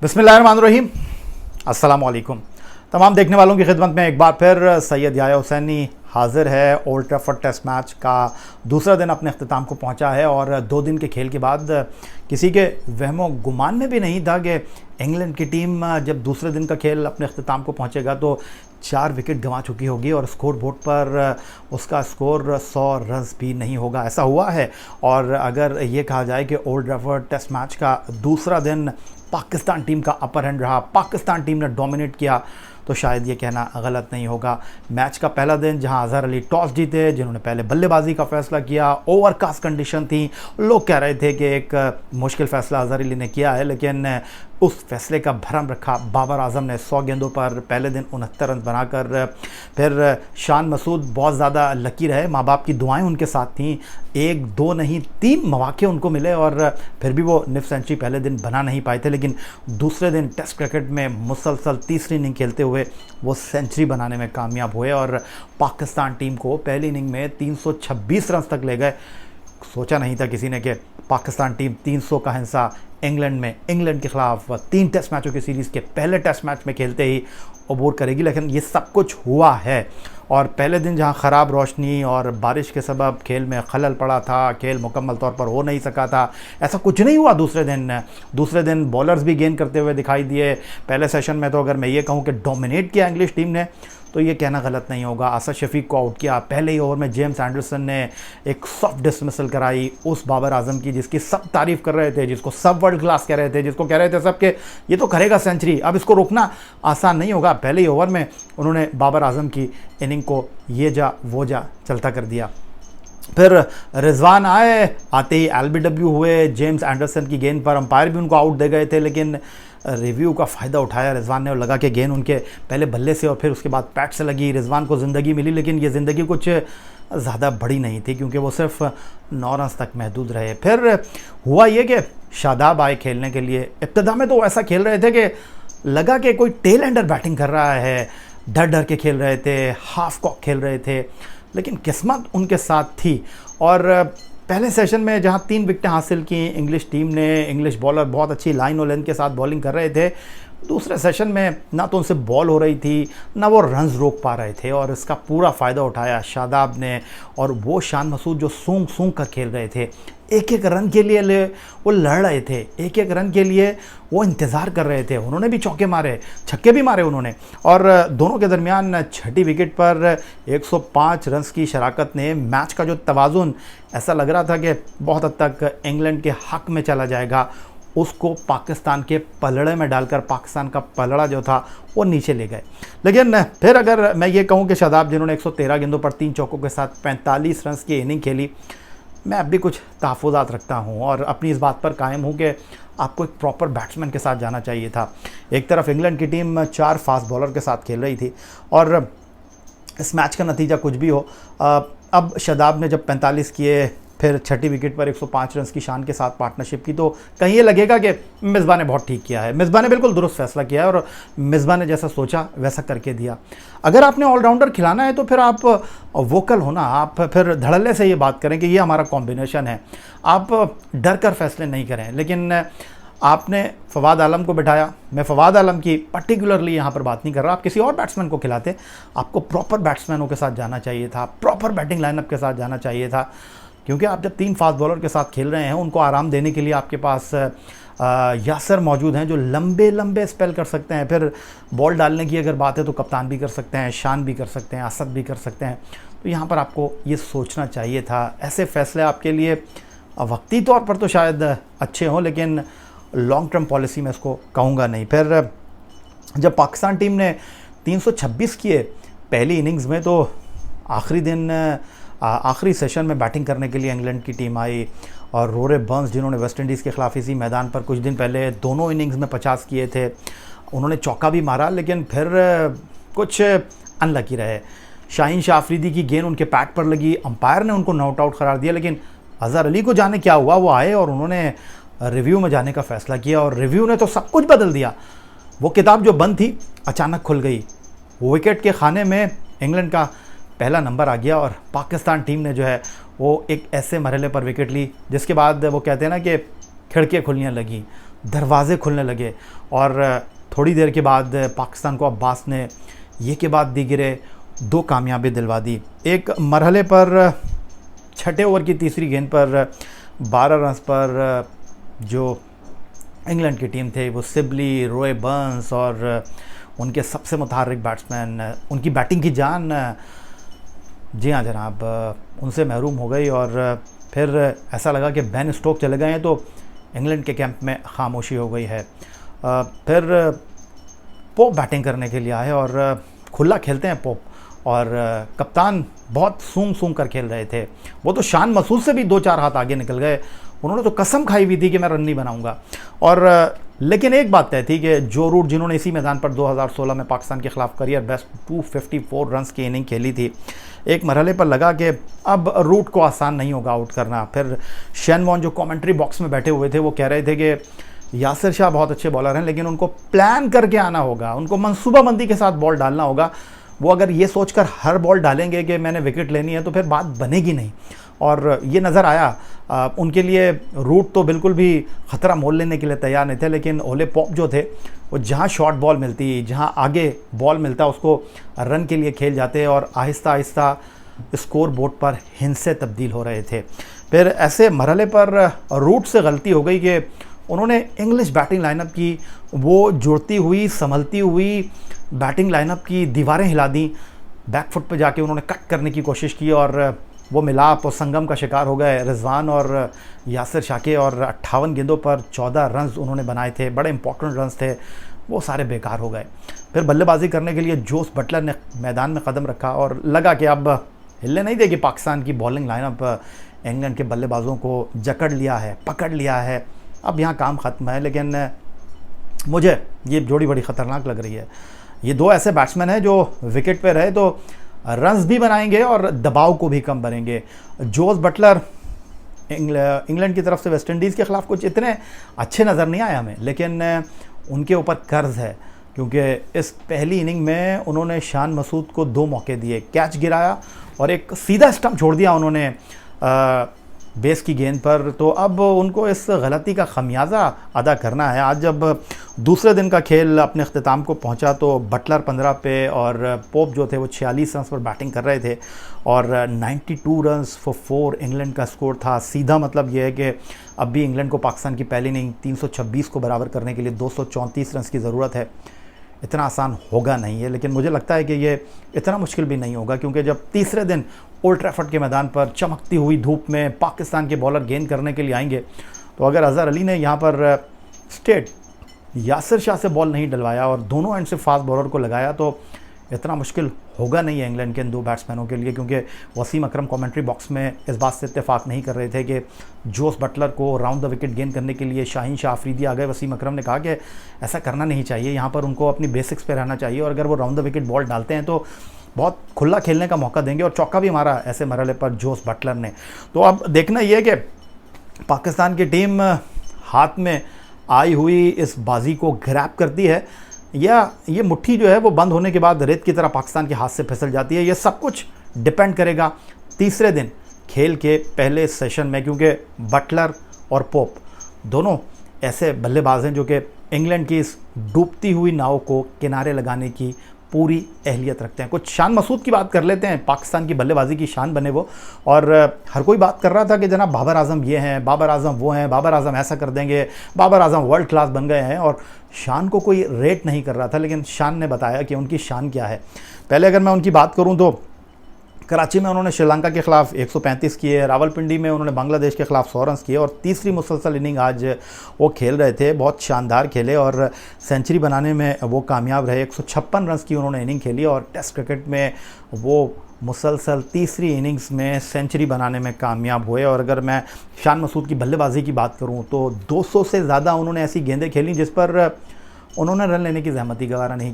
बिस्मिल्लाहिर्रहमानिर्रहीम, अस्सलामुअलैकुम। तमाम देखने वालों की खिदमत में एक बार फिर सैयद याह्या हुसैनी हाज़िर है। ओल्ड ट्रैफर्ड टेस्ट मैच का दूसरा दिन अपने अख्तिताम को पहुंचा है और 2 दिन के खेल के बाद किसी के वहमो गुमान में भी नहीं था कि इंग्लैंड की टीम जब दूसरे दिन का खेल अपने अख्तिताम को पहुंचेगा तो 4 विकेट गंवा चुकी होगी और स्कोर बोर्ड पर उसका स्कोर 100 रन्स भी नहीं होगा। ऐसा हुआ है। और अगर ये कहा जाए कि ओल्ड ट्रैफर्ड टेस्ट मैच का दूसरा दिन पाकिस्तान टीम का अपर हैंड रहा, पाकिस्तान टीम ने डोमिनेट किया, तो शायद ये कहना गलत नहीं होगा। मैच का पहला दिन जहां अजहर अली टॉस जीते, जिन्होंने पहले बल्लेबाजी का फैसला किया, ओवरकास्ट कंडीशन थी, लोग कह रहे थे कि एक मुश्किल फ़ैसला अजहर अली ने किया है, लेकिन उस फैसले का भरम रखा बाबर आजम ने 100 गेंदों पर पहले दिन 69 रन बनाकर। फिर शान मसूद बहुत ज़्यादा लकी रहे, माँ बाप की दुआएं उनके साथ थीं, 1 2 नहीं 3 मौके उनको मिले और फिर भी वो निफ सेंचुरी पहले दिन बना नहीं पाए थे। लेकिन दूसरे दिन टेस्ट क्रिकेट में मुसलसल तीसरी इनिंग खेलते हुए वो सेंचुरी बनाने में कामयाब हुए और पाकिस्तान टीम को पहली इनिंग में 326 रन तक ले गए। सोचा नहीं था किसी ने कि पाकिस्तान टीम 300 का हिस्सा इंग्लैंड के ख़िलाफ़ 3 टेस्ट मैचों की सीरीज़ के पहले टेस्ट मैच में खेलते ही अबूर करेगी, लेकिन ये सब कुछ हुआ है। और पहले दिन जहां ख़राब रोशनी और बारिश के सबब खेल में खलल पड़ा था, खेल मुकम्मल तौर पर हो नहीं सका था, ऐसा कुछ नहीं हुआ। दूसरे दिन बॉलर्स भी गेंद करते हुए दिखाई दिए। पहले सेशन में तो अगर मैं ये कहूँ कि डोमिनेट किया इंग्लिश टीम ने, तो ये कहना गलत नहीं होगा। असद शफीक को आउट किया, पहले ही ओवर में जेम्स एंडरसन ने एक सॉफ्ट डिसमिसल कराई उस बाबर आजम की जिसकी सब तारीफ़ कर रहे थे, जिसको सब वर्ल्ड क्लास कह रहे थे, जिसको कह रहे थे सब के ये तो करेगा सेंचुरी, अब इसको रोकना आसान नहीं होगा। पहले ही ओवर में उन्होंने बाबर आजम की इनिंग को ये जा वो जा चलता कर दिया। फिर रिजवान आते ही एलबीडब्ल्यू हुए, जेम्स एंडरसन की गेंद पर अंपायर भी उनको आउट दे गए थे, लेकिन रिव्यू का फ़ायदा उठाया रिजवान ने और लगा कि गेंद उनके पहले बल्ले से और फिर उसके बाद पैट से लगी। रिजवान को ज़िंदगी मिली, लेकिन ये ज़िंदगी कुछ ज़्यादा बड़ी नहीं थी क्योंकि वो सिर्फ 9 रन तक महदूद रहे। फिर हुआ ये कि शादाब आए खेलने के लिए। इब्तिदा में तो ऐसा खेल रहे थे कि लगा कि कोई टेल एंडर बैटिंग कर रहा है, डर डर के खेल रहे थे, हाफ कॉक खेल रहे थे, लेकिन किस्मत उनके साथ थी। और पहले सेशन में जहां 3 विकेटें हासिल की इंग्लिश टीम ने, इंग्लिश बॉलर बहुत अच्छी लाइन और लेंथ के साथ बॉलिंग कर रहे थे। दूसरे सेशन में ना तो उनसे बॉल हो रही थी, ना वो रन्स रोक पा रहे थे और इसका पूरा फ़ायदा उठाया शादाब ने। और वो शान मसूद जो सूंघ सूंघ कर खेल रहे थे, एक एक रन के लिए वो लड़ रहे थे, एक एक रन के लिए वो इंतज़ार कर रहे थे। उन्होंने भी चौके मारे, छक्के भी मारे उन्होंने, और दोनों के दरमियान 6ठी विकेट पर 105 रन की शराकत ने मैच का जो तवाज़ुन ऐसा लग रहा था कि बहुत हद तक इंग्लैंड के हक़ में चला जाएगा, उसको पाकिस्तान के पलड़े में डालकर पाकिस्तान का पलड़ा जो था वो नीचे ले गए। लेकिन फिर अगर मैं ये कहूँ कि शादाब जिन्होंने 113 गेंदों पर 3 चौकों के साथ 45 रन की इनिंग खेली, मैं अब भी कुछ तहफ़्फ़ुज़ात रखता हूँ और अपनी इस बात पर कायम हूँ कि आपको एक प्रॉपर बैट्समैन के साथ जाना चाहिए था। एक तरफ इंग्लैंड की टीम 4 फास्ट बॉलर के साथ खेल रही थी और इस मैच का नतीजा कुछ भी हो, अब शादाब ने जब 45 किए, फिर 6ठी विकेट पर 105 रन की शान के साथ पार्टनरशिप की, तो कहीं ये लगेगा कि मिसबा ने बहुत ठीक किया है, मिसबा ने बिल्कुल दुरुस्त फैसला किया है और मिसबा ने जैसा सोचा वैसा करके दिया। अगर आपने ऑलराउंडर खिलाना है तो फिर आप वोकल होना, आप फिर धड़ल्ले से ये बात करें कि ये हमारा कॉम्बिनेशन है, आप डर कर फैसले नहीं करें। लेकिन आपने फवाद आलम को बिठाया। मैं फवाद आलम की पर्टिकुलरली यहाँ पर बात नहीं कर रहा, आप किसी और बैट्समैन को खिलाते। आपको प्रॉपर बैट्समैनों के साथ जाना चाहिए था, प्रॉपर बैटिंग लाइनअप के साथ जाना चाहिए था, क्योंकि आप जब 3 फास्ट बॉलर के साथ खेल रहे हैं, उनको आराम देने के लिए आपके पास यासर मौजूद हैं जो लंबे लंबे स्पेल कर सकते हैं। फिर बॉल डालने की अगर बात है तो कप्तान भी कर सकते हैं, शान भी कर सकते हैं, असद भी कर सकते हैं। तो यहाँ पर आपको ये सोचना चाहिए था। ऐसे फैसले आपके लिए वक्ती तौर पर तो शायद अच्छे हों, लेकिन लॉन्ग टर्म पॉलिसी में इसको कहूँगा नहीं। फिर जब पाकिस्तान टीम ने 326 किए पहली इनिंग्स में, तो आखिरी सेशन में बैटिंग करने के लिए इंग्लैंड की टीम आई और रोरे बर्न्स, जिन्होंने वेस्ट इंडीज़ के ख़िलाफ़ इसी मैदान पर कुछ दिन पहले दोनों इनिंग्स में 50 किए थे, उन्होंने चौका भी मारा, लेकिन फिर कुछ अनलकी रहे। शाहीन शाह अफरीदी की गेंद उनके पैड पर लगी, अंपायर ने उनको नॉट आउट करार दिया, लेकिन अजहर अली को जाने क्या हुआ, वो आए और उन्होंने रिव्यू में जाने का फ़ैसला किया और रिव्यू ने तो सब कुछ बदल दिया। वो किताब जो बंद थी अचानक खुल गई। विकेट के खाने में इंग्लैंड का पहला नंबर आ गया और पाकिस्तान टीम ने जो है वो एक ऐसे मरहले पर विकेट ली जिसके बाद वो कहते हैं ना कि खिड़कियाँ खुलने लगी। दरवाज़े खुलने लगे और थोड़ी देर के बाद पाकिस्तान को अब्बास ने ये के बाद दीगरे 2 कामयाबी दिलवा दी। एक मरहले पर छठे ओवर की तीसरी गेंद पर 12 रन पर जो इंग्लैंड की टीम थे वो सिबली, रोए बर्न्स और उनके सबसे मुतहर्रिक बैट्समैन, उनकी बैटिंग की जान, जी हाँ जनाब, उनसे महरूम हो गई। और फिर ऐसा लगा कि बेन स्टोक चले गए हैं तो इंग्लैंड के कैंप में खामोशी हो गई है। फिर पोप बैटिंग करने के लिए आए और खुला खेलते हैं पोप, और कप्तान बहुत सूंघ कर खेल रहे थे। वो तो शान मसूद से भी 2-4 हाथ आगे निकल गए। उन्होंने तो कसम खाई हुई थी कि मैं रन नहीं बनाऊंगा। और लेकिन एक बात तय थी कि जो रूट जिन्होंने इसी मैदान पर 2016 में पाकिस्तान के खिलाफ करियर बेस्ट 254 रन्स की इनिंग खेली थी, एक मरहले पर लगा कि अब रूट को आसान नहीं होगा आउट करना। फिर शेन वॉर्न जो कमेंट्री बॉक्स में बैठे हुए थे वो कह रहे थे कि यासिर शाह बहुत अच्छे बॉलर हैं लेकिन उनको प्लान करके आना होगा, उनको मनसूबाबंदी के साथ बॉल डालना होगा। वो अगर ये सोचकर हर बॉल डालेंगे कि मैंने विकेट लेनी है तो फिर बात बनेगी नहीं। और ये नज़र आया। उनके लिए रूट तो बिल्कुल भी ख़तरा मोल लेने के लिए तैयार नहीं थे, लेकिन ओले पॉप जो थे वो जहाँ शॉर्ट बॉल मिलती, जहाँ आगे बॉल मिलता उसको रन के लिए खेल जाते और आहिस्ता आहिस्ता स्कोर बोर्ड पर हिंसे तब्दील हो रहे थे। फिर ऐसे मरहले पर रूट से गलती हो गई कि उन्होंने इंग्लिश बैटिंग लाइनअप की वो जुड़ती हुई संभलती हुई बैटिंग लाइनअप की दीवारें हिला दी। बैकफुट पे जाके उन्होंने कट करने की कोशिश की और वो मिलाप और संगम का शिकार हो गए रिजवान और यासिर शाह के। और 58 गेंदों पर 14 रन्स उन्होंने बनाए थे, बड़े इंपॉर्टेंट रन्स थे, वो सारे बेकार हो गए। फिर बल्लेबाजी करने के लिए जोस बटलर ने मैदान में कदम रखा और लगा कि अब हिलने नहीं देगी पाकिस्तान की बॉलिंग लाइनअप। इंग्लैंड के बल्लेबाजों को जकड़ लिया है, पकड़ लिया है, अब यहाँ काम ख़त्म है। लेकिन मुझे ये जोड़ी बड़ी ख़तरनाक लग रही है। ये 2 ऐसे बैट्समैन हैं जो विकेट पे रहे तो रन्स भी बनाएंगे और दबाव को भी कम करेंगे। जोस बटलर इंग्लैंड की तरफ से वेस्ट इंडीज़ के ख़िलाफ़ कुछ इतने अच्छे नज़र नहीं आए हमें, लेकिन उनके ऊपर कर्ज है क्योंकि इस पहली इनिंग में उन्होंने शान मसूद को 2 मौके दिए, कैच गिराया और एक सीधा स्टंप छोड़ दिया उन्होंने बेस की गेंद पर। तो अब उनको इस गलती का खमियाजा अदा करना है। आज जब दूसरे दिन का खेल अपने अख्तिताम को पहुंचा तो बटलर 15 पे और पोप जो थे वो 46 रन्स पर बैटिंग कर रहे थे और 92 रन्स फॉर 4 इंग्लैंड का स्कोर था। सीधा मतलब ये है कि अब भी इंग्लैंड को पाकिस्तान की पहली इनिंग 326 को बराबर करने के लिए 234 रन्स की ज़रूरत है। इतना आसान होगा नहीं है, लेकिन मुझे लगता है कि ये इतना मुश्किल भी नहीं होगा क्योंकि जब तीसरे दिन ओल्ड ट्रैफर्ड के मैदान पर चमकती हुई धूप में पाकिस्तान के बॉलर गेंद करने के लिए आएंगे तो अगर अज़हर अली ने यहाँ पर स्टेट यासिर शाह से बॉल नहीं डलवाया और दोनों एंड से फास्ट बॉलर को लगाया तो इतना मुश्किल होगा नहीं है इंग्लैंड के इन 2 बैट्समैनों के लिए। क्योंकि वसीम अकरम कमेंट्री बॉक्स में इस बात से इत्तेफाक नहीं कर रहे थे कि जोस बटलर को राउंड द विकेट गेंद करने के लिए शाहीन शाह अफरीदी आ गए। वसीम अकरम ने कहा कि ऐसा करना नहीं चाहिए, यहाँ पर उनको अपनी बेसिक्स पे रहना चाहिए और अगर वो राउंड द विकेट बॉल डालते हैं तो बहुत खुला खेलने का मौका देंगे। और चौका भी मारा ऐसे मरहले पर जोस बटलर ने। तो अब देखना ये है कि पाकिस्तान की टीम हाथ में आई हुई इस बाजी को ग्रैब करती है या ये मुट्ठी जो है वो बंद होने के बाद रेत की तरह पाकिस्तान के हाथ से फिसल जाती है। ये सब कुछ डिपेंड करेगा तीसरे दिन खेल के पहले सेशन में, क्योंकि बटलर और पोप दोनों ऐसे बल्लेबाज हैं जो कि इंग्लैंड की इस डूबती हुई नाव को किनारे लगाने की पूरी अहलियत रखते हैं। कुछ शान मसूद की बात कर लेते हैं, पाकिस्तान की बल्लेबाजी की शान बने वो। और हर कोई बात कर रहा था कि जनाब बाबर आजम ये हैं, बाबर आजम वो हैं, बाबर आजम ऐसा कर देंगे, बाबर आजम वर्ल्ड क्लास बन गए हैं और शान को कोई रेट नहीं कर रहा था। लेकिन शान ने बताया कि उनकी शान क्या है। पहले अगर मैं उनकी बात करूँ तो कराची में उन्होंने श्रीलंका के ख़िलाफ़ 135 किए, रावलपिंडी में उन्होंने बांग्लादेश के ख़िलाफ़ 100 रन किए और तीसरी मुसलसल इनिंग आज वो खेल रहे थे, बहुत शानदार खेले और सेंचुरी बनाने में वो कामयाब रहे। 156 रन की उन्होंने इनिंग खेली और टेस्ट क्रिकेट में वो मुसलसल तीसरी इनिंग्स में सेंचुरी बनाने में कामयाब हुए। और अगर मैं शान मसूद की बल्लेबाजी की बात करूँ तो 200 से ज़्यादा उन्होंने ऐसी गेंदें खेली जिस पर उन्होंने रन लेने की ज़हमत ही गवारा नहीं